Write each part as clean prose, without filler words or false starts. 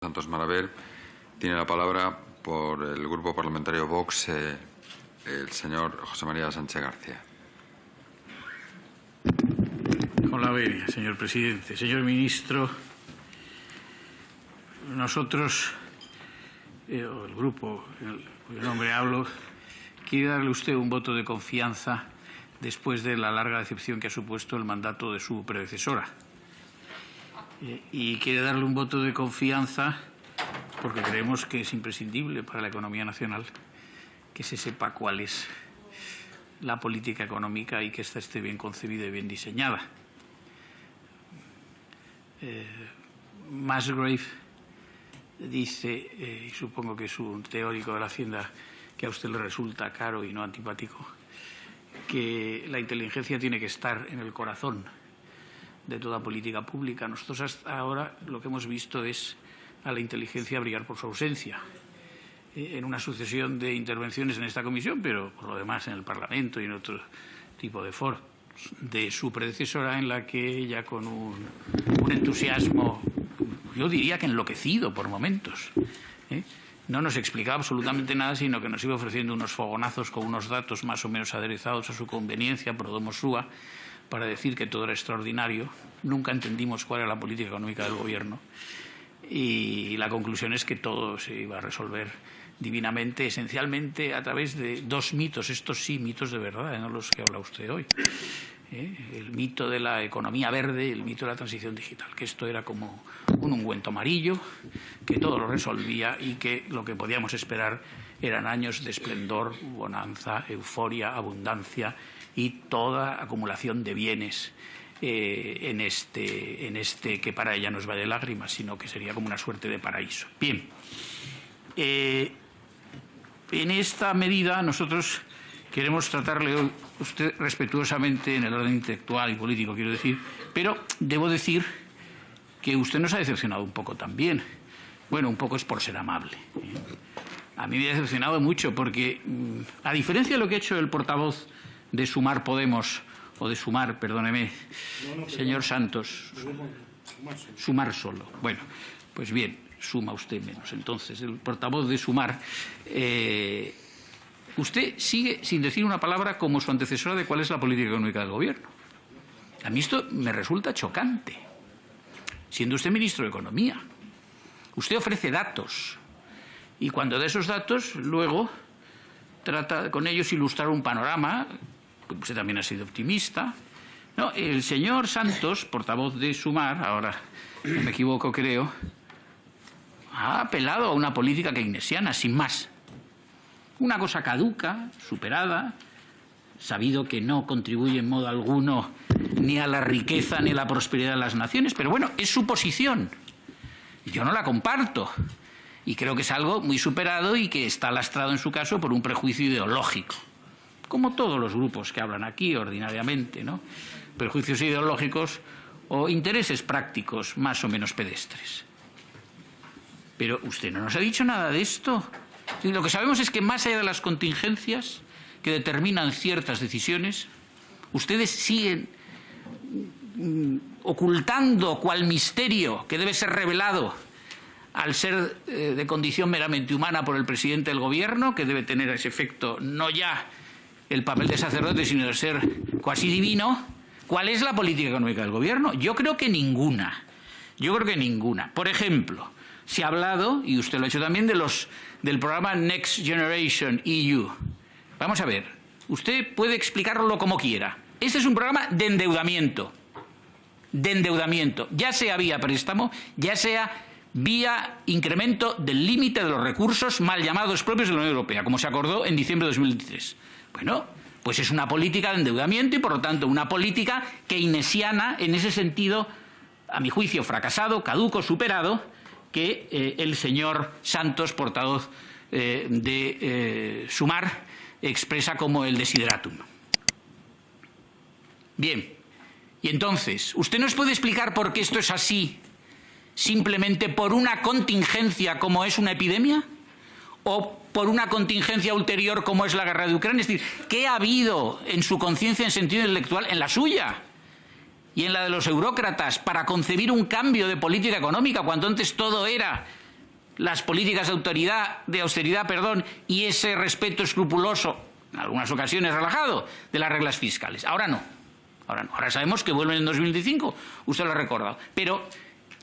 Santos Maravel. Tiene la palabra por el Grupo Parlamentario Vox el señor José María Sánchez García. Con la venia, señor presidente. Señor ministro, nosotros, el grupo en cuyo nombre hablo, quiere darle a usted un voto de confianza después de la larga decepción que ha supuesto el mandato de su predecesora. Y quiere darle un voto de confianza porque creemos que es imprescindible para la economía nacional que se sepa cuál es la política económica y que ésta esté bien concebida y bien diseñada. Musgrave dice, y supongo que es un teórico de la Hacienda que a usted le resulta caro y no antipático, que la inteligencia tiene que estar en el corazón de toda política pública. Nosotros hasta ahora lo que hemos visto es a la inteligencia brillar por su ausencia en una sucesión de intervenciones en esta comisión, pero por lo demás en el Parlamento y en otro tipo de foros de su predecesora, en la que ella con un entusiasmo, yo diría que enloquecido por momentos, no nos explicaba absolutamente nada, sino que nos iba ofreciendo unos fogonazos con unos datos más o menos aderezados a su conveniencia, pro domo sua, para decir que todo era extraordinario. Nunca entendimos cuál era la política económica del Gobierno y la conclusión es que todo se iba a resolver divinamente, esencialmente a través de dos mitos, estos sí mitos de verdad, no los que habla usted hoy. El mito de la economía verde y el mito de la transición digital, que esto era como un ungüento amarillo que todo lo resolvía y que lo que podíamos esperar eran años de esplendor, bonanza, euforia, abundancia y toda acumulación de bienes en este que para ella no es valle de lágrimas, sino que sería como una suerte de paraíso. Bien, en esta medida nosotros queremos tratarle hoy a usted respetuosamente en el orden intelectual y político, quiero decir, pero debo decir que usted nos ha decepcionado un poco también. Bueno, un poco es por ser amable. A mí me ha decepcionado mucho porque, a diferencia de lo que ha hecho el portavoz de Sumar Podemos, o de Sumar, perdóneme, señor Santos, Sumar solo. Bueno, pues bien, suma usted menos. Entonces, el portavoz de Sumar, usted sigue sin decir una palabra como su antecesora de cuál es la política económica del Gobierno. A mí esto me resulta chocante. Siendo usted ministro de Economía, usted ofrece datos y cuando da esos datos, luego trata con ellos ilustrar un panorama. Usted también ha sido optimista. No, el señor Santos, portavoz de Sumar, ahora no me equivoco creo, ha apelado a una política keynesiana, sin más. Una cosa caduca, superada, sabido que no contribuye en modo alguno ni a la riqueza ni a la prosperidad de las naciones, pero bueno, es su posición. Yo no la comparto y creo que es algo muy superado y que está lastrado en su caso por un prejuicio ideológico, como todos los grupos que hablan aquí ordinariamente, ¿no? Prejuicios ideológicos o intereses prácticos más o menos pedestres. Pero usted no nos ha dicho nada de esto. Lo que sabemos es que más allá de las contingencias que determinan ciertas decisiones, ustedes siguen ocultando cual misterio que debe ser revelado al ser de condición meramente humana por el presidente del Gobierno, que debe tener ese efecto no ya el papel de sacerdote, sino de ser cuasi divino. ¿Cuál es la política económica del Gobierno? Yo creo que ninguna. Yo creo que ninguna. Por ejemplo, se ha hablado, y usted lo ha hecho también, del programa Next Generation EU. Vamos a ver, usted puede explicarlo como quiera. Este es un programa de endeudamiento, ya sea vía préstamo, ya sea vía incremento del límite de los recursos mal llamados propios de la Unión Europea, como se acordó en diciembre de 2023. Bueno, pues es una política de endeudamiento y, por lo tanto, una política keynesiana en ese sentido, a mi juicio, fracasado, caduco, superado, que el señor Santos, portavoz de Sumar, expresa como el desideratum. Bien, y entonces, ¿usted nos puede explicar por qué esto es así simplemente por una contingencia como es una epidemia? ¿O por una contingencia ulterior como es la guerra de Ucrania? Es decir, ¿qué ha habido en su conciencia en sentido intelectual, en la suya y en la de los eurócratas, para concebir un cambio de política económica cuando antes todo era las políticas de austeridad, y ese respeto escrupuloso, en algunas ocasiones relajado, de las reglas fiscales. Ahora no. Ahora sabemos que vuelven en 2025, usted lo ha recordado. Pero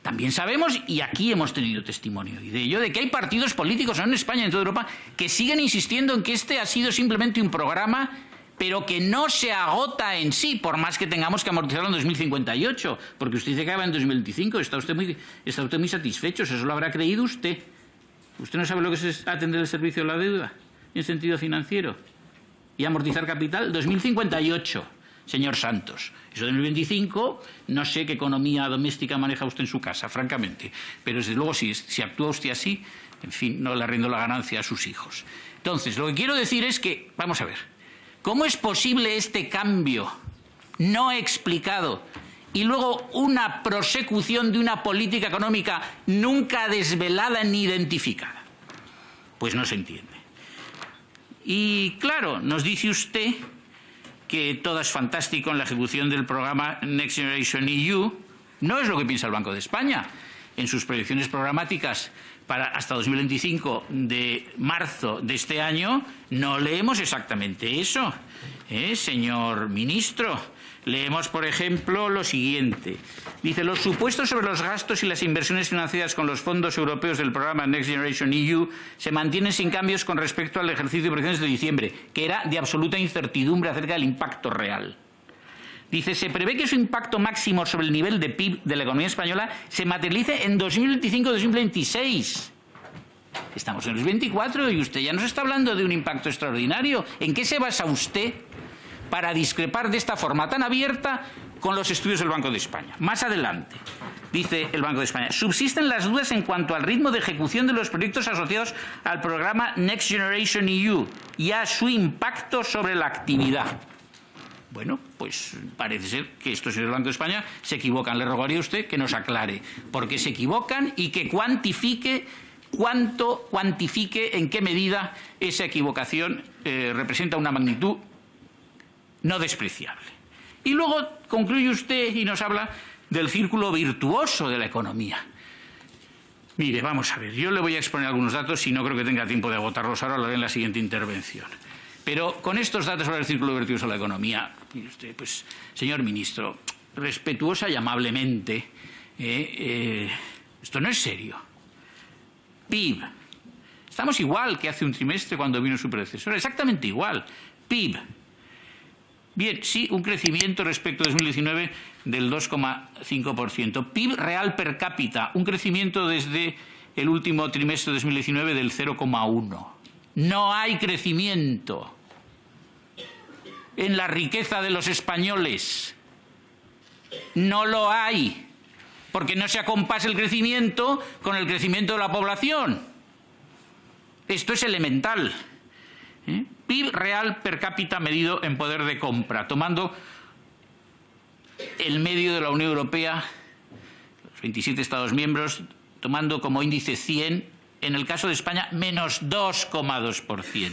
también sabemos, y aquí hemos tenido testimonio de ello, de que hay partidos políticos, no en España, en toda Europa, que siguen insistiendo en que este ha sido simplemente un programa, pero que no se agota en sí, por más que tengamos que amortizarlo en 2058, porque usted dice que acaba en 2025, está usted muy satisfecho, eso lo habrá creído usted. ¿Usted no sabe lo que es atender el servicio de la deuda en sentido financiero y amortizar capital? 2058. Señor Santos, eso de 2025, no sé qué economía doméstica maneja usted en su casa, francamente, pero desde luego si actúa usted así, en fin, no le rindo la ganancia a sus hijos. Entonces, lo que quiero decir es que, vamos a ver, ¿cómo es posible este cambio no explicado y luego una prosecución de una política económica nunca desvelada ni identificada? Pues no se entiende. Y claro, nos dice usted que todo es fantástico en la ejecución del programa Next Generation EU. No es lo que piensa el Banco de España. En sus proyecciones programáticas para hasta 2025 de marzo de este año no leemos exactamente eso, señor ministro. Leemos, por ejemplo, lo siguiente. Dice, los supuestos sobre los gastos y las inversiones financiadas con los fondos europeos del programa Next Generation EU se mantienen sin cambios con respecto al ejercicio de proyecciones de diciembre, que era de absoluta incertidumbre acerca del impacto real. Dice, se prevé que su impacto máximo sobre el nivel de PIB de la economía española se materialice en 2025-2026. Estamos en 2024 y usted ya nos está hablando de un impacto extraordinario. ¿En qué se basa usted para discrepar de esta forma tan abierta con los estudios del Banco de España? Más adelante, dice el Banco de España, subsisten las dudas en cuanto al ritmo de ejecución de los proyectos asociados al programa Next Generation EU y a su impacto sobre la actividad. Bueno, pues parece ser que estos señores del Banco de España se equivocan. Le rogaría a usted que nos aclare por qué se equivocan y que cuantifique en qué medida esa equivocación representa una magnitud no despreciable. Y luego concluye usted y nos habla del círculo virtuoso de la economía. Mire, vamos a ver, yo le voy a exponer algunos datos y no creo que tenga tiempo de agotarlos ahora, lo haré en la siguiente intervención. Pero con estos datos sobre el círculo virtuoso de la economía, mire usted, pues, señor ministro, respetuosa y amablemente, esto no es serio. PIB. Estamos igual que hace un trimestre cuando vino su predecesor, exactamente igual. PIB. Bien, sí, un crecimiento respecto a 2019 del 2,5%. PIB real per cápita, un crecimiento desde el último trimestre de 2019 del 0,1%. No hay crecimiento en la riqueza de los españoles. No lo hay, porque no se acompasa el crecimiento con el crecimiento de la población. Esto es elemental. PIB real per cápita medido en poder de compra, tomando el medio de la Unión Europea, los 27 Estados miembros, tomando como índice 100, en el caso de España, menos 2,2%.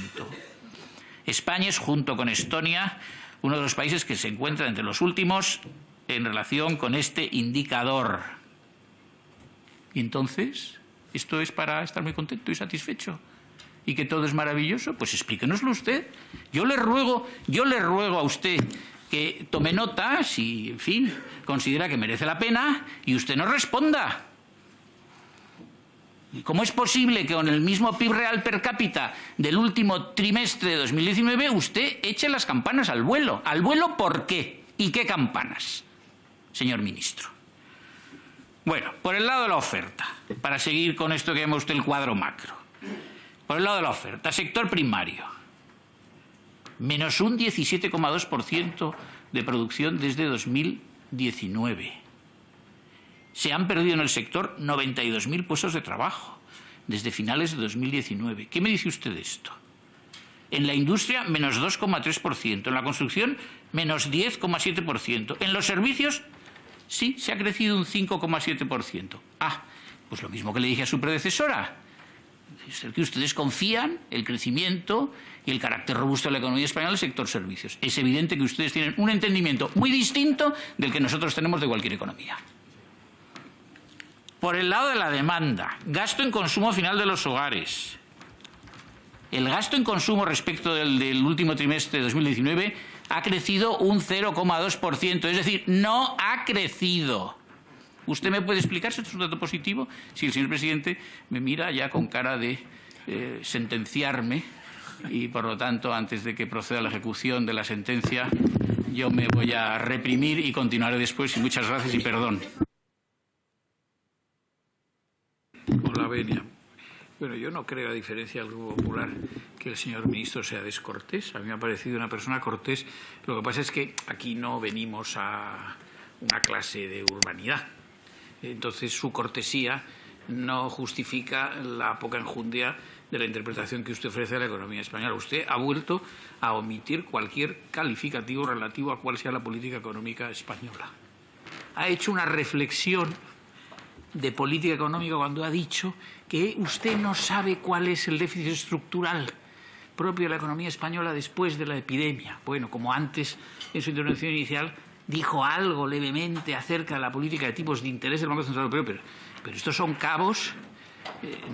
España es, junto con Estonia, uno de los países que se encuentra entre los últimos en relación con este indicador. Y entonces, ¿esto es para estar muy contento y satisfecho? ¿Y que todo es maravilloso? Pues explíquenoslo usted. Yo le ruego a usted que tome nota, si, en fin, considera que merece la pena, y usted nos responda. ¿Cómo es posible que con el mismo PIB real per cápita del último trimestre de 2019 usted eche las campanas al vuelo? ¿Al vuelo por qué? ¿Y qué campanas, señor ministro? Bueno, por el lado de la oferta, para seguir con esto que llama usted el cuadro macro. Por el lado de la oferta, sector primario, menos un 17,2% de producción desde 2019. Se han perdido en el sector 92.000 puestos de trabajo desde finales de 2019. ¿Qué me dice usted de esto? En la industria, menos 2,3%. En la construcción, menos 10,7%. En los servicios, sí, se ha crecido un 5,7%. Ah, pues lo mismo que le dije a su predecesora. Es que ustedes confían el crecimiento y el carácter robusto de la economía española en el sector servicios. Es evidente que ustedes tienen un entendimiento muy distinto del que nosotros tenemos de cualquier economía. Por el lado de la demanda, gasto en consumo final de los hogares. El gasto en consumo respecto del último trimestre de 2019 ha crecido un 0,2%, es decir, no ha crecido. ¿Usted me puede explicar si esto es un dato positivo? Si el señor presidente me mira ya con cara de sentenciarme y, por lo tanto, antes de que proceda la ejecución de la sentencia, yo me voy a reprimir y continuaré después. Y muchas gracias y perdón. Hola, Benia. Bueno, yo no creo, a diferencia del Grupo Popular, que el señor ministro sea descortés. A mí me ha parecido una persona cortés. Lo que pasa es que aquí no venimos a una clase de urbanidad. Entonces, su cortesía no justifica la poca enjundia de la interpretación que usted ofrece a la economía española. Usted ha vuelto a omitir cualquier calificativo relativo a cuál sea la política económica española. Ha hecho una reflexión de política económica cuando ha dicho que usted no sabe cuál es el déficit estructural propio de la economía española después de la epidemia. Bueno, como antes, en su intervención inicial, dijo algo levemente acerca de la política de tipos de interés del Banco Central Europeo, pero estos son cabos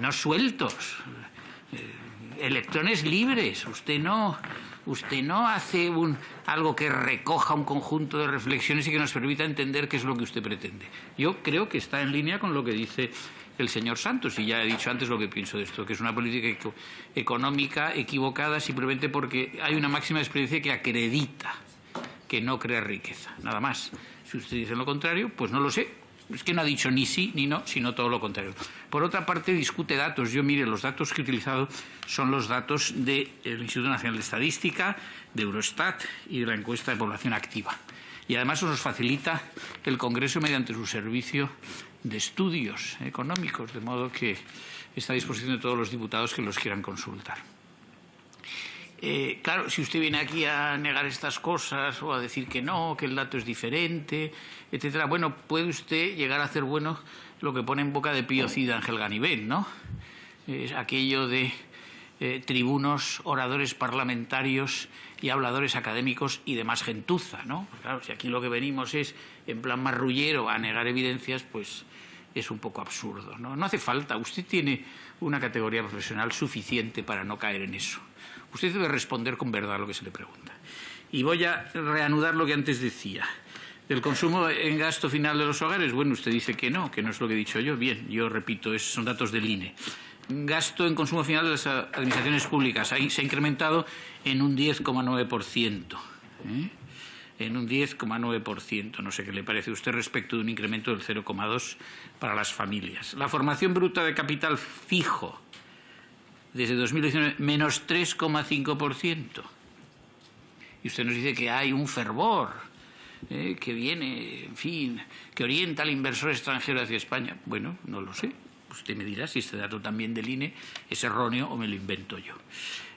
no sueltos, electrones libres. Usted no hace algo que recoja un conjunto de reflexiones y que nos permita entender qué es lo que usted pretende. Yo creo que está en línea con lo que dice el señor Santos, y ya he dicho antes lo que pienso de esto, que es una política económica equivocada simplemente porque hay una máxima de experiencia que acredita que no crea riqueza, nada más. Si usted dice lo contrario, pues no lo sé. Es que no ha dicho ni sí ni no, sino todo lo contrario. Por otra parte, discute datos. Yo, mire, los datos que he utilizado son los datos del Instituto Nacional de Estadística, de Eurostat y de la encuesta de población activa. Y además nos facilita el Congreso mediante su servicio de estudios económicos, de modo que está a disposición de todos los diputados que los quieran consultar. Claro, si usted viene aquí a negar estas cosas o a decir que no, que el dato es diferente, etcétera, bueno, puede usted llegar a hacer bueno lo que pone en boca de Pío Cid Ángel Ganivet, ¿no? Es aquello de tribunos, oradores parlamentarios y habladores académicos y demás gentuza, ¿no? Pues claro, si aquí lo que venimos es, en plan marrullero, a negar evidencias, pues es un poco absurdo, ¿no? No hace falta. Usted tiene una categoría profesional suficiente para no caer en eso. Usted debe responder con verdad lo que se le pregunta. Y voy a reanudar lo que antes decía. ¿Del consumo en gasto final de los hogares? Bueno, usted dice que no es lo que he dicho yo. Bien, yo repito, son datos del INE. Gasto en consumo final de las administraciones públicas. Ahí se ha incrementado en un 10,9%. En un 10,9%. No sé qué le parece a usted respecto de un incremento del 0,2% para las familias. La formación bruta de capital fijo desde 2019, menos 3,5%. Y usted nos dice que hay un fervor que viene, en fin, que orienta al inversor extranjero hacia España. Bueno, no lo sé. Usted me dirá si este dato también del INE es erróneo o me lo invento yo.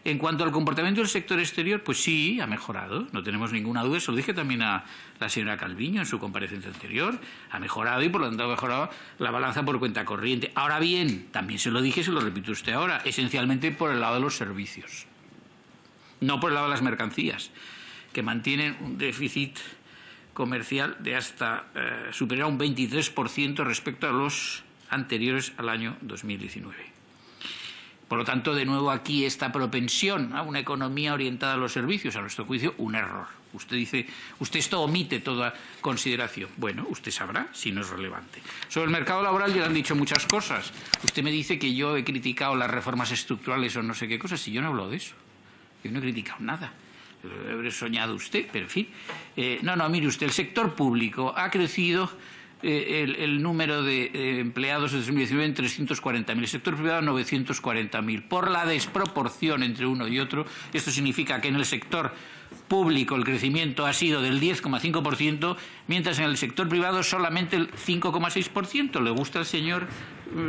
En cuanto al comportamiento del sector exterior, pues sí, ha mejorado, no tenemos ninguna duda. Eso lo dije también a la señora Calviño en su comparecencia anterior. Ha mejorado y, por lo tanto, ha mejorado la balanza por cuenta corriente. Ahora bien, también se lo dije y se lo repito a usted ahora, esencialmente por el lado de los servicios, no por el lado de las mercancías, que mantienen un déficit comercial de hasta superior a un 23% respecto a los anteriores al año 2019. Por lo tanto, de nuevo aquí esta propensión a una economía orientada a los servicios, a nuestro juicio, un error. Usted dice, usted esto omite toda consideración. Bueno, usted sabrá si no es relevante. Sobre el mercado laboral ya le han dicho muchas cosas. Usted me dice que yo he criticado las reformas estructurales o no sé qué cosas, y yo no hablo de eso. Yo no he criticado nada. Lo habré soñado usted, pero en fin. No, mire usted, el sector público ha crecido el número de empleados en 2019 en 340.000, el sector privado 940.000. Por la desproporción entre uno y otro, esto significa que en el sector público el crecimiento ha sido del 10,5%, mientras en el sector privado solamente el 5,6%. ¿Le gusta al señor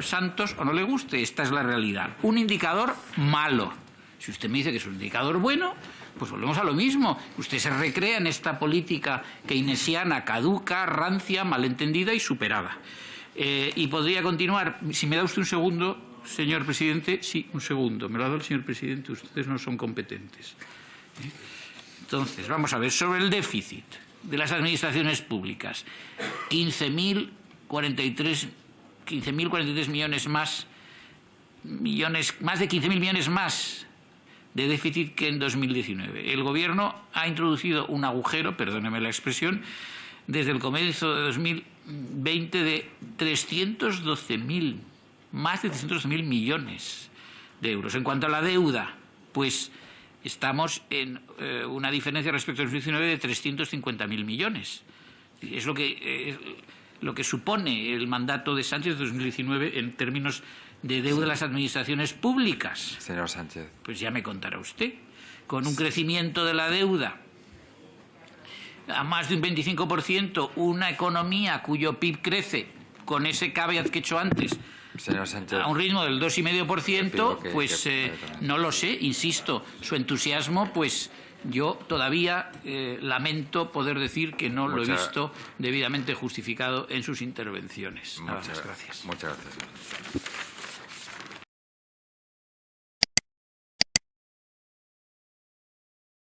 Santos o no le guste? Esta es la realidad. Un indicador malo. Si usted me dice que es un indicador bueno, pues volvemos a lo mismo. Usted se recrea en esta política keynesiana caduca, rancia, malentendida y superada. Y podría continuar. Si me da usted un segundo, señor presidente. Sí, un segundo. Me lo ha dado el señor presidente. Ustedes no son competentes. Entonces, vamos a ver. Sobre el déficit de las administraciones públicas. 15.043 15.043 millones más de 15.000 millones más de déficit que en 2019. El Gobierno ha introducido un agujero, perdóneme la expresión, desde el comienzo de 2020 de más de 312.000 millones de euros. En cuanto a la deuda, pues estamos en una diferencia respecto a 2019 de 350.000 millones. Es lo que supone el mandato de Sánchez de 2019 en términos de deuda de las administraciones públicas. Señor Sánchez. Pues ya me contará usted. Con un crecimiento de la deuda a más de un 25%, una economía cuyo PIB crece, con ese caveat que he hecho antes, señor Sánchez, a un ritmo del 2,5%, pues no lo sé, insisto, su entusiasmo, pues yo todavía lamento poder decir que no lo he visto debidamente justificado en sus intervenciones. Nada más, gracias. Muchas gracias.